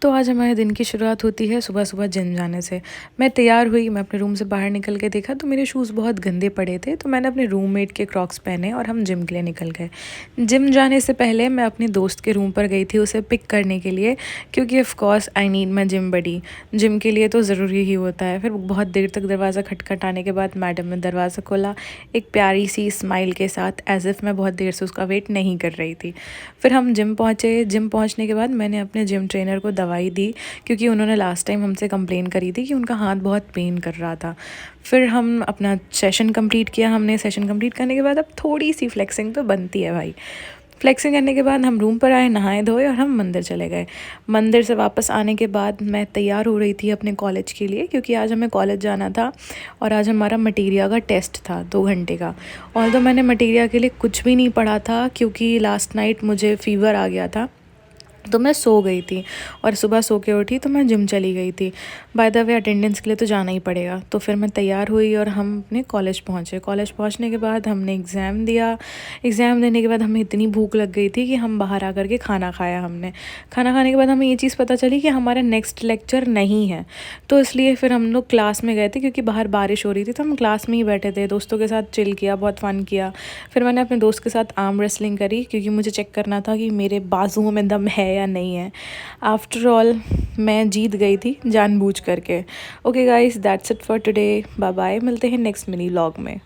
तो आज हमारे दिन की शुरुआत होती है सुबह सुबह जिम जाने से। मैं तैयार हुई, मैं अपने रूम से बाहर निकल के देखा तो मेरे शूज़ बहुत गंदे पड़े थे, तो मैंने अपने रूममेट के क्रॉक्स पहने और हम जिम के लिए निकल गए। जिम जाने से पहले मैं अपने दोस्त के रूम पर गई थी उसे पिक करने के लिए, क्योंकि of course I need my gym buddy. Gym के लिए तो ज़रूरी ही होता है। फिर बहुत देर तक दरवाज़ा खटखटाने के बाद मैडम ने दरवाज़ा खोला, एक प्यारी सी स्माइल के साथ, एज़ इफ़ मैं बहुत देर से उसका वेट नहीं कर रही थी। फिर हम जिम पहुँचे। जिम पहुँचने के बाद मैंने अपने जिम ट्रेनर को दवाई दी, क्योंकि उन्होंने लास्ट टाइम हमसे कंप्लेन करी थी कि उनका हाथ बहुत पेन कर रहा था। फिर हम अपना सेशन कंप्लीट किया। हमने सेशन कंप्लीट करने के बाद अब थोड़ी सी फ्लेक्सिंग तो बनती है भाई। फ्लेक्सिंग करने के बाद हम रूम पर आए, नहाए धोए और हम मंदिर चले गए। मंदिर से वापस आने के बाद मैं तैयार हो रही थी अपने कॉलेज के लिए, क्योंकि आज हमें कॉलेज जाना था और आज हमारा मटीरिया का टेस्ट था 2 घंटे का। और तो मैंने मटीरिया के लिए कुछ भी नहीं पढ़ा था, क्योंकि लास्ट नाइट मुझे फ़ीवर आ गया था, तो मैं सो गई थी और सुबह सो के उठी तो मैं जिम चली गई थी। बाय द वे अटेंडेंस के लिए तो जाना ही पड़ेगा। तो फिर मैं तैयार हुई और हम अपने कॉलेज पहुँचे। कॉलेज पहुँचने के बाद हमने एग्ज़ाम दिया। एग्ज़ाम देने के बाद हमें इतनी भूख लग गई थी कि हम बाहर आकर के खाना खाया हमने। खाना खाने के बाद हमें ये चीज़ पता चली कि हमारा नेक्स्ट लेक्चर नहीं है, तो इसलिए फिर हम लोग क्लास में गए थे, क्योंकि बाहर बारिश हो रही थी तो हम क्लास में ही बैठे थे, दोस्तों के साथ चिल किया, बहुत फ़न किया। फिर मैंने अपने दोस्त के साथ आर्म रेसलिंग करी, क्योंकि मुझे चेक करना था कि मेरे बाजुओं में दम है या नहीं है। आफ्टर ऑल मैं जीत गई थी जानबूझ करके। Okay guys, that's it for today. Bye bye, मिलते हैं नेक्स्ट मिनी व्लॉग में।